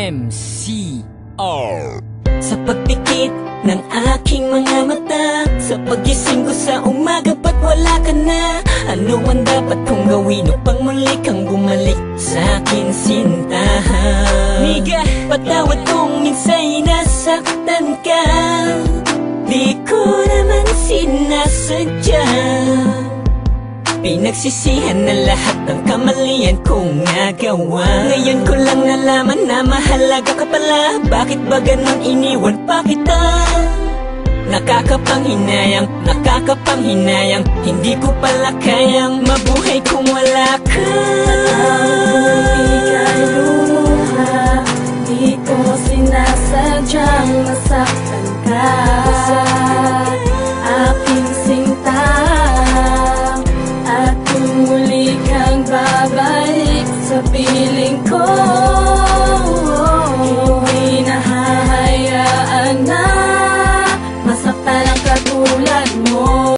MCR. Sa pagpikit ng aking mga mata, sa pagising ko sa umaga ba't wala ka na? Ano ang dapat kong gawin upang muli kang bumalik sa akin, sinta? Miga, patawad kung minsa'y nasaktan ka, di ko naman sinasadya. Pinagsisihan na lahat ng kamalian kong nagawa. Ngayon ko lang nalaman na mahalaga ka pala. Bakit ba ganon iniwan pa kita? Nakakapanghinayang, nakakapanghinayang, hindi ko pala kayang mabuhay kung wala ka. Ika'y lumuha, di ko sinasadyang masaktan ka. Aking sinta, at kung muli kang babalik sa piling ko, hindi nahahayaan na